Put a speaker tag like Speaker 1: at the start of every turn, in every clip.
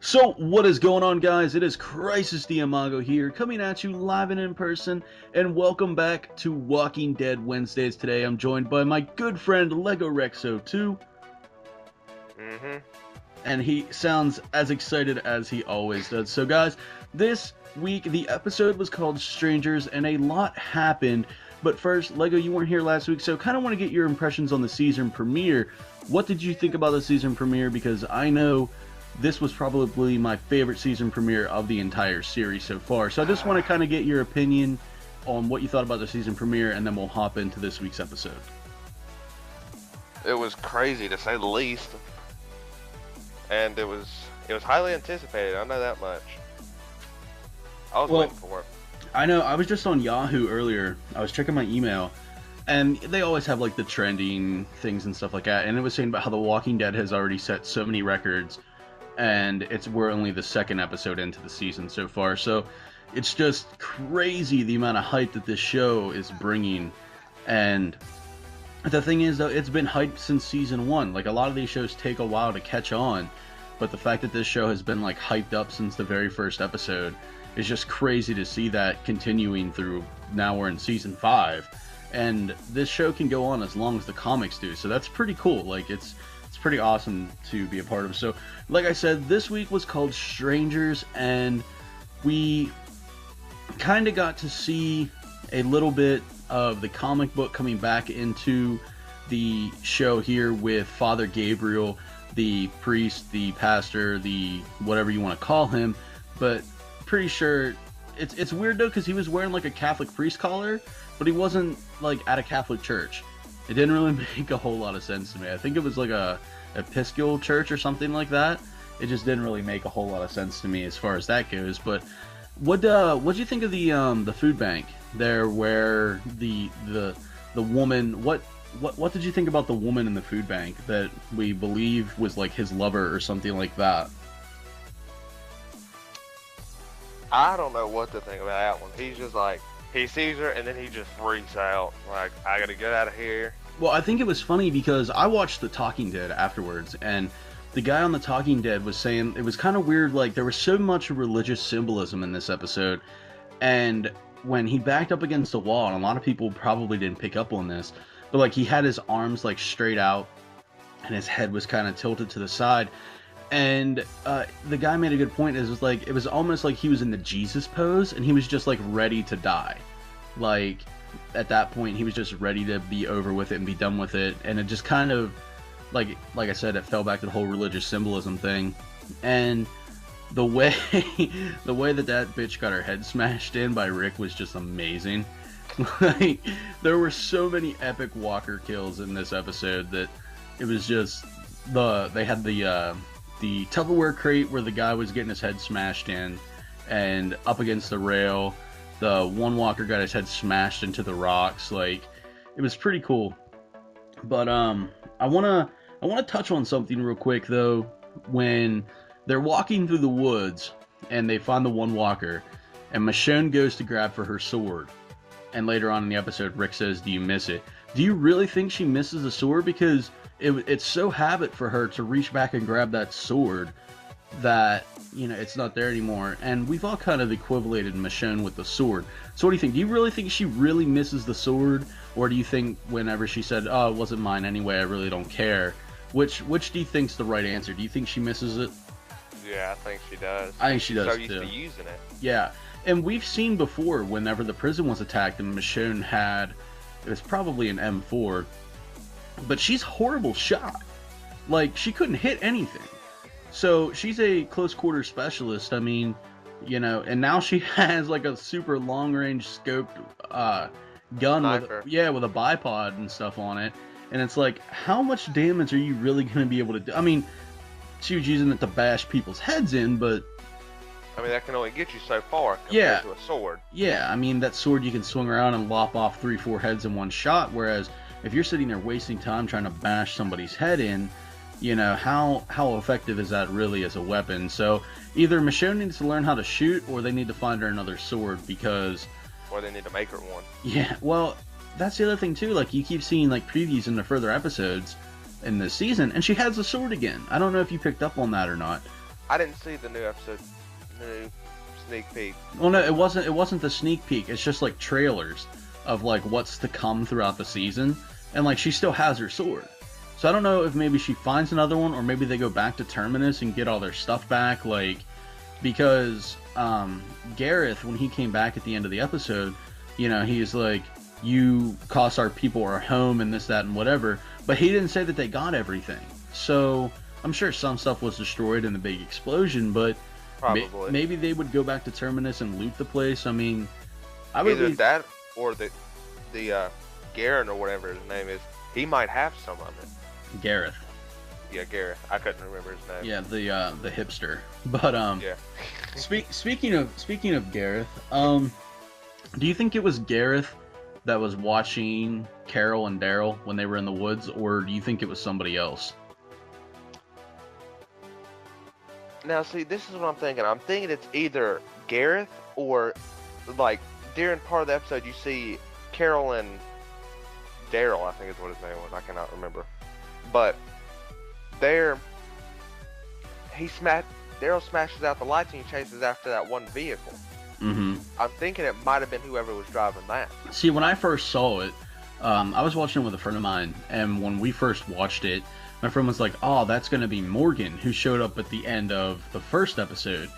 Speaker 1: So, what is going on, guys? It is Crisis Diamago here, coming at you live and in person, and welcome back to Walking Dead Wednesdays. Today, I'm joined by my good friend Lego Rexo2, and he sounds as excited as he always does. So, guys, this week the episode was called Strangers, and a lot happened. But first, Lego, you weren't here last week, so kind of want to get your impressions on the season premiere. What did you think about the season premiere? Because I know this was probably my favorite season premiere of the entire series so far. So I just want to kind of get your opinion on what you thought about the season premiere, and then we'll hop into this week's episode.
Speaker 2: It was crazy to say the least, and it was highly anticipated. I know that much. I was waiting for it.
Speaker 1: I know. I was just on Yahoo earlier. I was checking my email, and they always have like the trending things and stuff like that. And it was saying about how The Walking Dead has already set so many records, and we're only the second episode into the season so far. So it's just crazy the amount of hype that this show is bringing. And the thing is, though, it's been hyped since season 1. Like, a lot of these shows take a while to catch on, but the fact that this show has been like hyped up since the very first episode is just crazy to see that continuing through. Now we're in season 5, and this show can go on as long as the comics do. So that's pretty cool. Like, it's pretty awesome to be a part of. So, like I said, this week was called Strangers, and we kind of got to see a little bit of the comic book coming back into the show here with Father Gabriel, the priest, the pastor, the whatever you want to call him. But pretty sure it's weird though, because he was wearing like a Catholic priest collar, but he wasn't like at a Catholic church. It didn't really make a whole lot of sense to me. I think it was like a Episcopal church or something like that. It just didn't really make a whole lot of sense to me as far as that goes. But what do you think of the food bank there, where the woman? What did you think about the woman in the food bank that we believe was like his lover or something like that?
Speaker 2: I don't know what to think about that one. He's just like, he sees her and then he just freaks out. Like, I gotta get out of here.
Speaker 1: Well, I think it was funny because I watched The Talking Dead afterwards, and the guy on The Talking Dead was saying it was kind of weird. Like, there was so much religious symbolism in this episode, and when he backed up against the wall, and a lot of people probably didn't pick up on this, but like he had his arms like straight out, and his head was kind of tilted to the side. And the guy made a good point. It was almost like he was in the Jesus pose, and he was just like ready to die. Like, at that point, he was just ready to be over with it and be done with it. And it just kind of, like I said, it fell back to the whole religious symbolism thing. And the way that bitch got her head smashed in by Rick was just amazing. Like, there were so many epic walker kills in this episode that it was just they had the Tupperware crate where the guy was getting his head smashed in, and up against the rail, the one walker got his head smashed into the rocks. Like, it was pretty cool. But I wanna touch on something real quick though. When they're walking through the woods and they find the one walker, and Michonne goes to grab for her sword, and later on in the episode, Rick says, "Do you miss it?" Do you really think she misses the sword? Because it's so habit for her to reach back and grab that sword that, you know, it's not there anymore. And we've all kind of equivalated Michonne with the sword. So what do you think? Do you really think she really misses the sword? Or do you think whenever she said, "Oh, it wasn't mine anyway, I really don't care"? Which do you think's the right answer? Do you think she misses it?
Speaker 2: Yeah, I think she does.
Speaker 1: I think she does
Speaker 2: too. So used to using it.
Speaker 1: Yeah. And we've seen before, whenever the prison was attacked and Michonne had, it was probably an M4, but she's horrible shot. Like, she couldn't hit anything. So she's a close quarter specialist. I mean, you know, and now she has like a super long range scoped gun with a bipod and stuff on it. And it's like, how much damage are you really going to be able to do? I mean, she was using it to bash people's heads in, but
Speaker 2: I mean, that can only get you so far compared to a sword.
Speaker 1: Yeah, I mean, that sword you can swing around and lop off 3-4 heads in one shot, whereas if you're sitting there wasting time trying to bash somebody's head in, you know, how effective is that really as a weapon? So either Michonne needs to learn how to shoot, or they need to find her another sword, because...
Speaker 2: Or they need to make her one.
Speaker 1: Yeah, well, that's the other thing too. Like, you keep seeing like previews in the further episodes in this season, and she has a sword again. I don't know if you picked up on that or not,
Speaker 2: I didn't see the new episode, new sneak peek.
Speaker 1: Well, no, it wasn't the sneak peek. It's just like trailers of like what's to come throughout the season, and like she still has her sword. So I don't know if maybe she finds another one, or maybe they go back to Terminus and get all their stuff back, like, because Gareth, when he came back at the end of the episode, you know, he's like, you cost our people our home and this, that, and whatever, but he didn't say that they got everything. So I'm sure some stuff was destroyed in the big explosion, but
Speaker 2: Probably.
Speaker 1: maybe they would go back to Terminus and loot the place. I mean, I
Speaker 2: Either
Speaker 1: would
Speaker 2: that or the Garen or whatever his name is, he might have some of it.
Speaker 1: Gareth.
Speaker 2: Yeah, Gareth. I couldn't remember his name.
Speaker 1: Yeah, the hipster. But
Speaker 2: Yeah.
Speaker 1: speaking of Gareth, do you think it was Gareth that was watching Carol and Daryl when they were in the woods, or do you think it was somebody else?
Speaker 2: Now, see, this is what I'm thinking. I'm thinking it's either Gareth or, like, during part of the episode, you see Carol and Daryl, I think is what his name was. I cannot remember. But Daryl smashes out the lights and he chases after that one vehicle.
Speaker 1: Mm-hmm.
Speaker 2: I'm thinking it might have been whoever was driving that.
Speaker 1: See, when I first saw it, I was watching it with a friend of mine, and when we first watched it, my friend was like, oh, that's going to be Morgan, who showed up at the end of the first episode.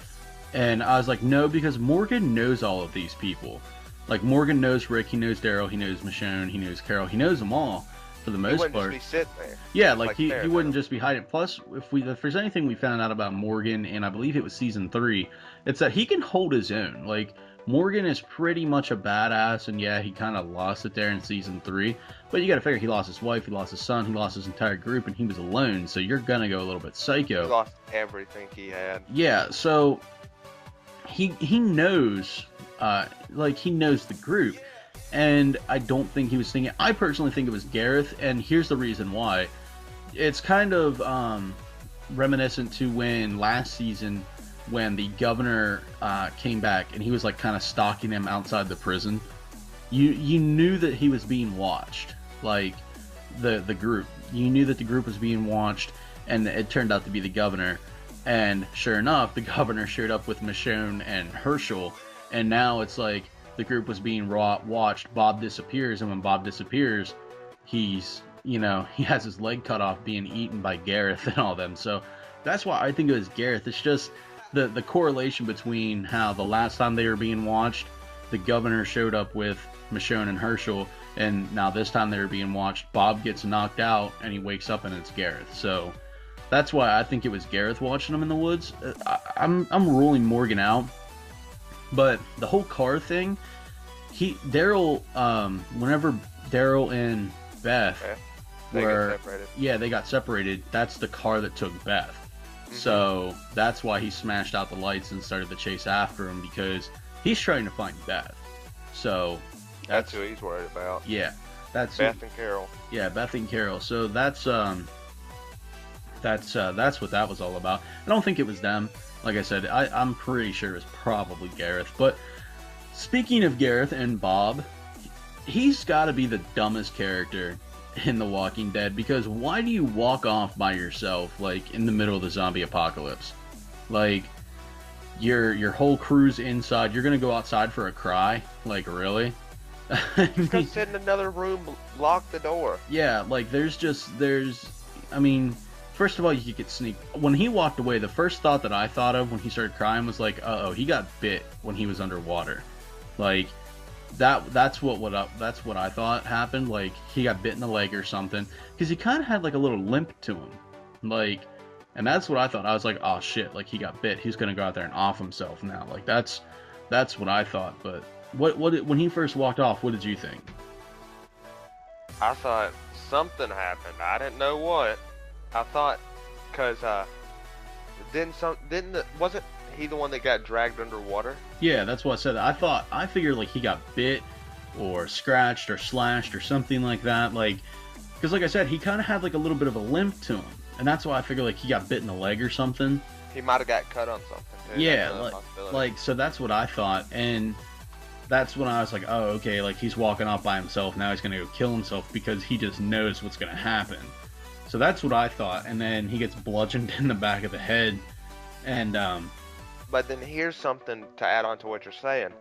Speaker 1: And I was like, no, because Morgan knows all of these people. Like, Morgan knows Rick, he knows Daryl, he knows Michonne, he knows Carol, he knows them all, for the most part.
Speaker 2: He wouldn't just be sitting there.
Speaker 1: Yeah, like he
Speaker 2: Terra
Speaker 1: wouldn't
Speaker 2: does.
Speaker 1: just be hiding. Plus, if there's anything we found out about Morgan, and I believe it was season 3, it's that he can hold his own. Like, Morgan is pretty much a badass, and yeah, he kind of lost it there in season 3. But you gotta figure, he lost his wife, he lost his son, he lost his entire group, and he was alone, so you're gonna go a little bit psycho.
Speaker 2: He lost everything he had.
Speaker 1: Yeah, so he knows, he knows the group. And I don't think he was thinking. I personally think it was Gareth, and here's the reason why. It's kind of reminiscent to when last season, when the governor came back and he was like kind of stalking him outside the prison. You knew that he was being watched, like the group. You knew that the group was being watched, and it turned out to be the governor. And sure enough, the governor showed up with Michonne and Herschel, and now it's like the group was being watched. Bob disappears, and when Bob disappears, he has his leg cut off being eaten by Gareth and all them. So that's why I think it was Gareth. It's just the correlation between how the last time they were being watched, the governor showed up with Michonne and Herschel, and now this time they were being watched, Bob gets knocked out, and he wakes up and it's Gareth. So that's why I think it was Gareth watching them in the woods. I'm ruling Morgan out. But the whole car thing, Daryl, whenever Daryl and Beth
Speaker 2: They got separated.
Speaker 1: Yeah, they got separated. That's the car that took Beth. Mm-hmm. So that's why he smashed out the lights and started the chase after him, because he's trying to find Beth. So
Speaker 2: that's who he's worried about.
Speaker 1: Yeah, that's
Speaker 2: Beth and Carol.
Speaker 1: Yeah, Beth and Carol. So that's what that was all about. I don't think it was them. Like I said, I'm pretty sure it was probably Gareth. But speaking of Gareth and Bob, he's got to be the dumbest character in The Walking Dead, because why do you walk off by yourself, like, in the middle of the zombie apocalypse? Like, your whole crew's inside. You're going to go outside for a cry? Like, really?
Speaker 2: Just go sit in another room, lock the door.
Speaker 1: Yeah, like, I mean, first of all, you could sneak. When he walked away, the first thought that I thought of when he started crying was like, uh-oh, he got bit when he was underwater. Like, that's what I thought happened. Like, he got bit in the leg or something, because he kind of had like a little limp to him. Like, and that's what I thought. I was like, oh shit, like he got bit. He's gonna go out there and off himself now. Like, that's what I thought. But when he first walked off, what did you think?
Speaker 2: I thought something happened. I didn't know what. I thought, cause wasn't he the one that got dragged underwater?
Speaker 1: Yeah, that's what I said. I figured like he got bit or scratched or slashed or something like that. Like, because like I said, he kind of had like a little bit of a limp to him, and that's why I figured like he got bit in the leg or something.
Speaker 2: He might have got cut on something too.
Speaker 1: Yeah, like so that's what I thought, and that's when I was like, oh, okay, like he's walking off by himself. Now he's gonna go kill himself because he just knows what's gonna happen. So that's what I thought, and then he gets bludgeoned in the back of the head, And
Speaker 2: But then here's something to add on to what you're saying.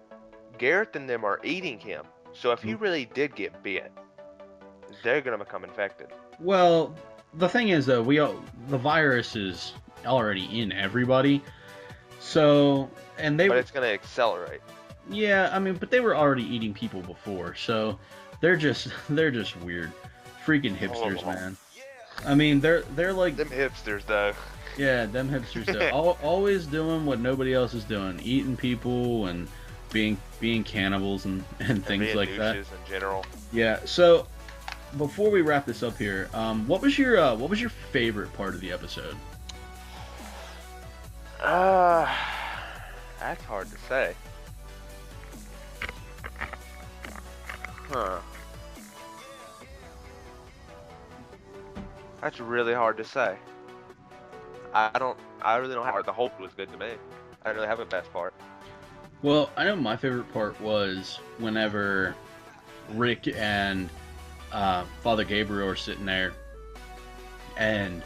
Speaker 2: Gareth and them are eating him. So if he really did get bit, they're gonna become infected.
Speaker 1: well, the thing is though, the virus is already in everybody. So, and
Speaker 2: But it's gonna accelerate.
Speaker 1: yeah, I mean, but they were already eating people before, so they're just weird, freaking hipsters, man. I mean, they're like
Speaker 2: Them hipsters though.
Speaker 1: yeah, them hipsters though, always doing what nobody else is doing, eating people and being cannibals and things
Speaker 2: being
Speaker 1: like that.
Speaker 2: douches in general.
Speaker 1: Yeah. So before we wrap this up here, what was your favorite part of the episode?
Speaker 2: That's hard to say. Huh. That's really hard to say. I really don't have the whole was good to me. I don't really have a best part.
Speaker 1: Well, I know my favorite part was whenever Rick and Father Gabriel are sitting there, and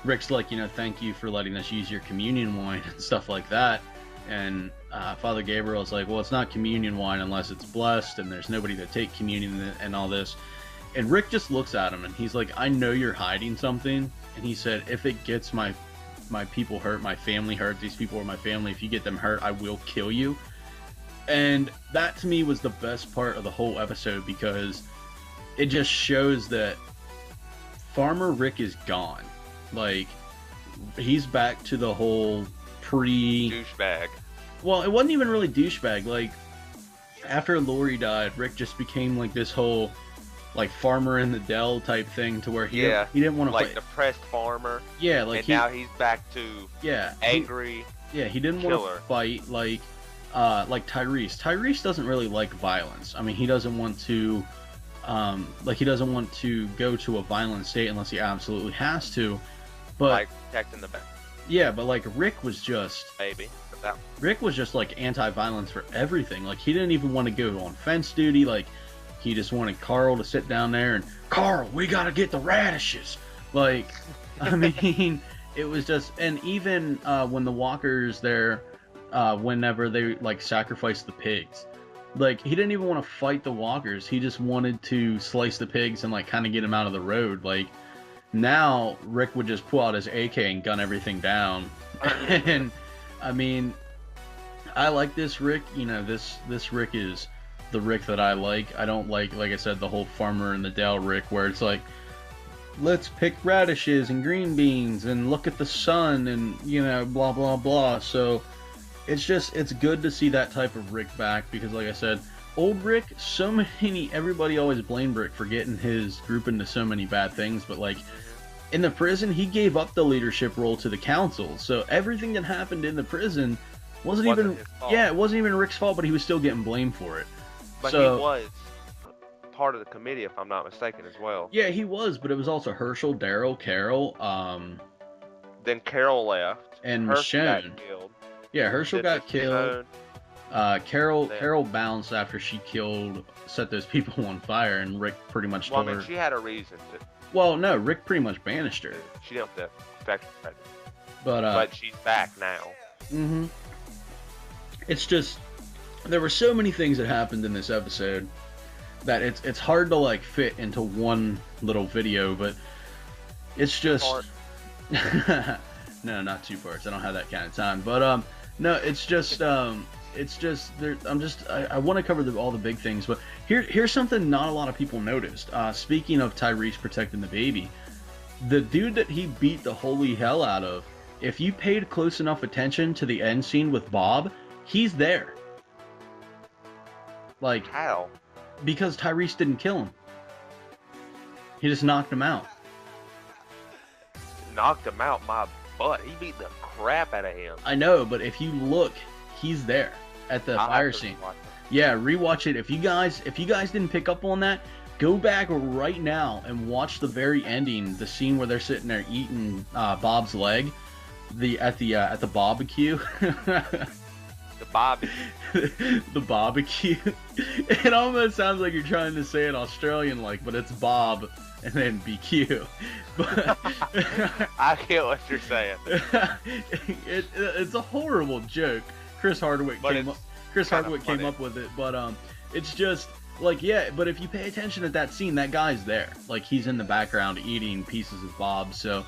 Speaker 1: Rick's like, thank you for letting us use your communion wine and stuff like that. And Father Gabriel's like, well, it's not communion wine unless it's blessed, and there's nobody to take communion and all this. And Rick just looks at him, and he's like, I know you're hiding something. And he said, if it gets my people hurt, my family hurt, these people are my family, if you get them hurt, I will kill you. And that to me was the best part of the whole episode, because it just shows that Farmer Rick is gone. Like, he's back to the whole
Speaker 2: douchebag.
Speaker 1: Well, it wasn't even really douchebag. Like, after Lori died, Rick just became like this whole like farmer in the Dell type thing, to where he didn't want to
Speaker 2: like
Speaker 1: fight.
Speaker 2: Depressed farmer.
Speaker 1: Yeah, like
Speaker 2: and now he's back to angry.
Speaker 1: He didn't want to fight like Tyrese. Tyrese doesn't really like violence. I mean, he doesn't want to he doesn't want to go to a violent state unless he absolutely has to. But
Speaker 2: like protecting the back.
Speaker 1: Yeah, but like Rick was just Rick was just like anti-violence for everything. Like, he didn't even want to go on fence duty. Like, he just wanted Carl to sit down there and, Carl, we gotta get the radishes. Like, I mean, it was just, and even when the walkers there, whenever they like sacrificed the pigs, like, he didn't even want to fight the walkers. He just wanted to slice the pigs and like kind of get them out of the road. Like, now Rick would just pull out his AK and gun everything down. And I mean, I like this Rick. This Rick is the Rick that I like. I don't like I said, the whole farmer in the Dell Rick, where it's like, let's pick radishes and green beans and look at the sun and, blah, blah, blah. So it's good to see that type of Rick back, because like I said, old Rick, everybody always blamed Rick for getting his group into so many bad things, but like, in the prison, he gave up the leadership role to the council. So everything that happened in the prison wasn't even his fault. Yeah, it wasn't even Rick's fault, but he was still getting blamed for it.
Speaker 2: But he was part of the committee, if I'm not mistaken, as well.
Speaker 1: Yeah, he was, but it was also Herschel, Daryl, Carol.
Speaker 2: Then Carol left.
Speaker 1: And Michonne. Yeah, Herschel got killed. Carol bounced after she set those people on fire, and Rick pretty much told her.
Speaker 2: She had a reason to.
Speaker 1: Well, no, Rick pretty much banished her.
Speaker 2: She didn't have to affect her.
Speaker 1: But
Speaker 2: she's back now.
Speaker 1: Mm-hmm. It's just, there were so many things that happened in this episode that it's hard to like fit into one little video, but it's just no, not 2 parts. I don't have that kind of time. But no, it's just there. I want to cover all the big things, but here's something not a lot of people noticed. Speaking of Tyrese protecting the baby, the dude that he beat the holy hell out of, if you paid close enough attention to the end scene with Bob, he's there. Like,
Speaker 2: how?
Speaker 1: Because Tyrese didn't kill him. He just knocked him out.
Speaker 2: Knocked him out my butt. He beat the crap out of him.
Speaker 1: I know, but if you look, he's there at the fire scene. Yeah, rewatch it. If you guys didn't pick up on that, go back right now and watch the very ending, the scene where they're sitting there eating Bob's leg, at the barbecue.
Speaker 2: The Bobby.
Speaker 1: The barbecue. It almost sounds like you're trying to say it Australian like, but it's Bob and then BQ. But
Speaker 2: I get what you're saying.
Speaker 1: It's a horrible joke. Chris Hardwick came up with it, but it's just like, yeah, but if you pay attention at that scene, that guy's there. Like, he's in the background eating pieces of Bob, so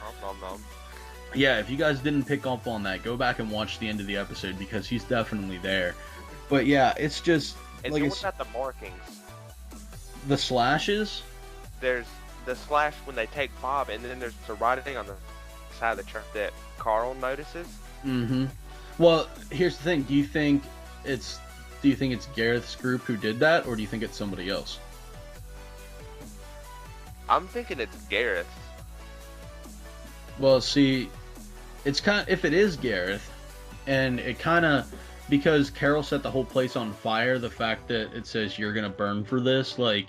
Speaker 1: yeah, if you guys didn't pick up on that, go back and watch the end of the episode because he's definitely there. But yeah, it's just
Speaker 2: and
Speaker 1: like,
Speaker 2: so what about the markings?
Speaker 1: The slashes?
Speaker 2: There's the slash when they take Bob, and then there's the writing on the side of the truck that Carl notices.
Speaker 1: Mm-hmm. Well, here's the thing. Do you think it's Gareth's group who did that, or do you think it's somebody else?
Speaker 2: I'm thinking it's Gareth.
Speaker 1: Well, see, it's kind of, if it is Gareth, and it kind of, because Carol set the whole place on fire, the fact that it says you're gonna burn for this, like,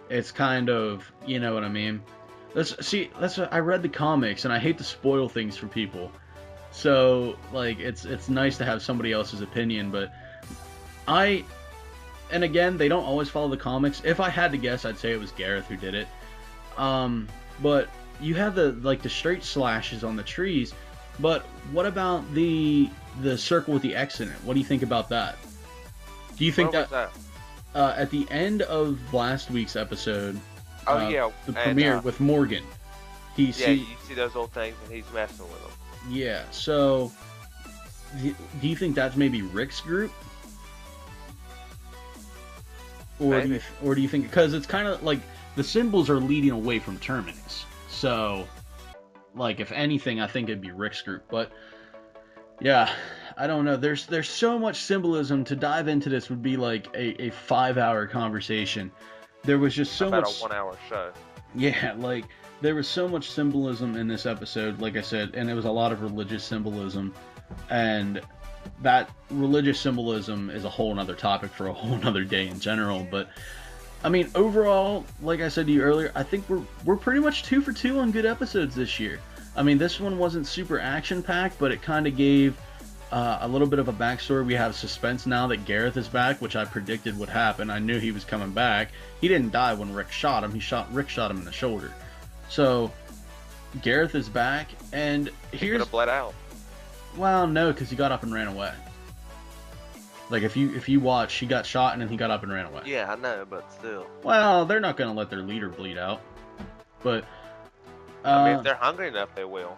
Speaker 1: it's kind of, you know what I mean? I read the comics, and I hate to spoil things for people. So, like, it's nice to have somebody else's opinion, but and again, they don't always follow the comics. If I had to guess, I'd say it was Gareth who did it. But you have the straight slashes on the trees, but what about the circle with the X in it? What do you think about that? Do you think that at the end of last week's episode, the premiere with Morgan,
Speaker 2: you see those old things and he's messing with them.
Speaker 1: Yeah, so do you think that's maybe Rick's group? Or do you think, because it's kind of like the symbols are leading away from Terminus. So, like, if anything, I think it'd be Rick's group. But yeah, I don't know. There's so much symbolism. To dive into this would be like a 5-hour conversation. There was just so much.
Speaker 2: About a 1-hour show.
Speaker 1: Yeah, like, there was so much symbolism in this episode, like I said, and it was a lot of religious symbolism, and that religious symbolism is a whole nother topic for a whole nother day in general. But I mean, overall, like I said to you earlier, I think we're pretty much 2 for 2 on good episodes this year. I mean, this one wasn't super action-packed, but it kind of gave a little bit of a backstory. We have suspense now that Gareth is back, which I predicted would happen. I knew he was coming back. He didn't die when Rick shot him. Rick shot him in the shoulder. So Gareth is back, and
Speaker 2: he could have bled out.
Speaker 1: Well, no, because he got up and ran away. Like, if you watch, he got shot and then he got up and ran away.
Speaker 2: Yeah, I know, but still.
Speaker 1: Well, they're not going to let their leader bleed out. But
Speaker 2: I mean, if they're hungry enough, they will.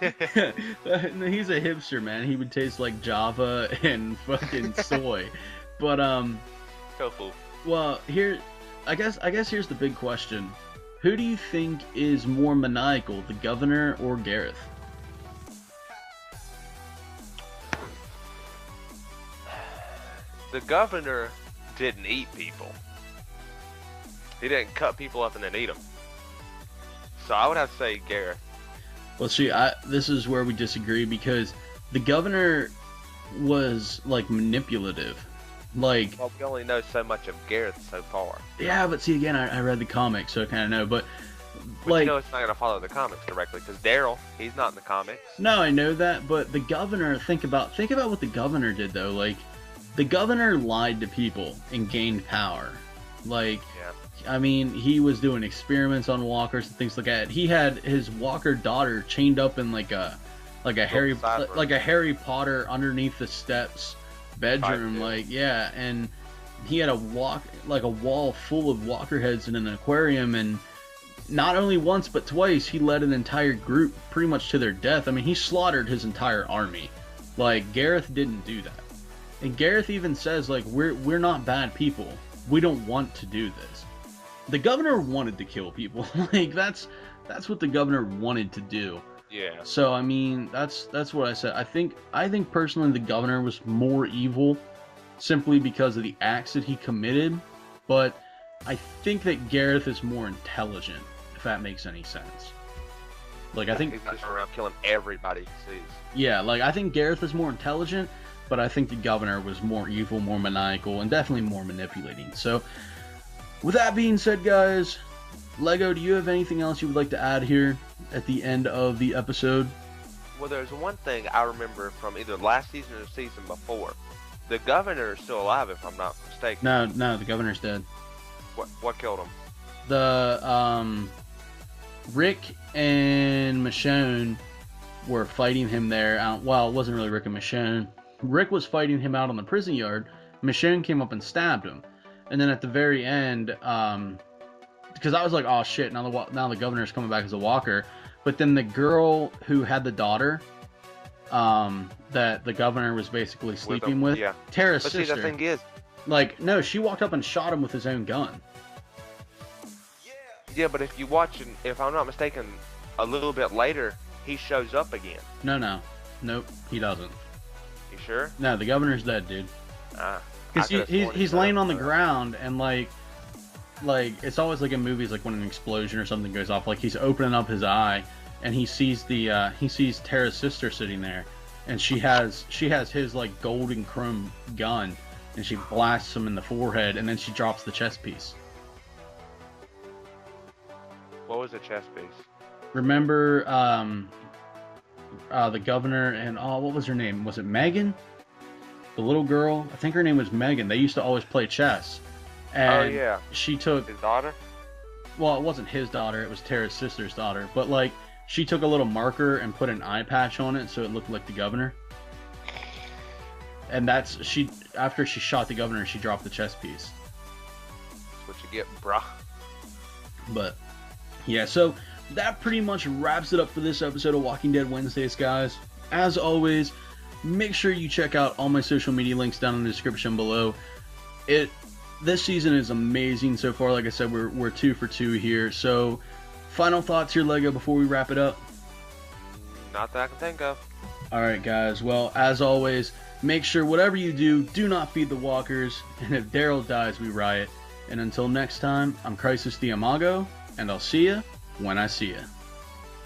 Speaker 1: He's a hipster, man. He would taste like Java and fucking soy. But
Speaker 2: tofu.
Speaker 1: Well, I guess here's the big question: who do you think is more maniacal, the governor or Gareth?
Speaker 2: The governor didn't eat people. He didn't cut people up and then eat them. So I would have to say Gareth.
Speaker 1: Well, see, this is where we disagree, because the governor was, like, manipulative. Like,
Speaker 2: well, we only know so much of Gareth so far.
Speaker 1: Yeah, but see, again, I read the comics, so I kind of know. But like,
Speaker 2: you know, it's not going to follow the comics directly, because Daryl, he's not in the comics.
Speaker 1: No, I know that, but the governor, think about what the governor did, though. Like, the governor lied to people and gained power. Like, yeah. I mean, he was doing experiments on walkers and things like that. He had his walker daughter chained up in like a Harry Potter underneath the steps bedroom, like, yeah, and he had a wall full of walker heads in an aquarium, and not only once but twice he led an entire group pretty much to their death. I mean, he slaughtered his entire army. Like, Gareth didn't do that. And Gareth even says, like, we're not bad people. We don't want to do this. The governor wanted to kill people. Like, that's what the governor wanted to do.
Speaker 2: Yeah.
Speaker 1: So I mean, that's what I said. I think personally the governor was more evil simply because of the acts that he committed, but I think that Gareth is more intelligent, if that makes any sense. Like, I think
Speaker 2: he's not around killing everybody he sees.
Speaker 1: Yeah, like, I think Gareth is more intelligent, but I think the governor was more evil, more maniacal, and definitely more manipulating. So with that being said, guys, Lego, do you have anything else you would like to add here at the end of the episode?
Speaker 2: Well, there's one thing I remember from either last season or the season before. The governor is still alive, if I'm not mistaken.
Speaker 1: No, the governor's dead.
Speaker 2: What killed him?
Speaker 1: The Rick and Michonne were fighting him there. Well, it wasn't really Rick and Michonne. Rick was fighting him out on the prison yard. Michonne came up and stabbed him, and then at the very end, because I was like, oh shit, now the governor's coming back as a walker. But then the girl who had the daughter, that the governor was basically sleeping with,
Speaker 2: yeah.
Speaker 1: Terra's
Speaker 2: But
Speaker 1: sister.
Speaker 2: see, the thing is,
Speaker 1: like, no, she walked up and shot him with his own gun.
Speaker 2: yeah, but if you watch, if I'm not mistaken, a little bit later, he shows up again.
Speaker 1: Nope, he doesn't.
Speaker 2: You sure?
Speaker 1: No, the governor's dead, dude. Because he's laying on the ground, and like it's always like in movies, like when an explosion or something goes off, like he's opening up his eye and he sees Terra's sister sitting there, and she has his like golden chrome gun, and she blasts him in the forehead, and then she drops the chess piece.
Speaker 2: What was the chess piece?
Speaker 1: Remember the governor and what was her name? Was it Megan? The little girl? I think her name was Megan. They used to always play chess. And
Speaker 2: yeah.
Speaker 1: She took
Speaker 2: his daughter?
Speaker 1: Well, it wasn't his daughter, it was Terra's sister's daughter. But like, she took a little marker and put an eye patch on it so it looked like the governor. And after she shot the governor, she dropped the chess piece.
Speaker 2: That's what you get, bruh.
Speaker 1: But yeah, so that pretty much wraps it up for this episode of Walking Dead Wednesdays, guys. As always, make sure you check out all my social media links down in the description below. This season is amazing so far. Like I said, we're 2 for 2 here. So, final thoughts here, Lego, before we wrap it up?
Speaker 2: Not that I can think of.
Speaker 1: Alright, guys. Well, as always, make sure whatever you do not feed the walkers. And if Daryl dies, we riot. And until next time, I'm Crisis the Imago, and I'll see ya when I see ya.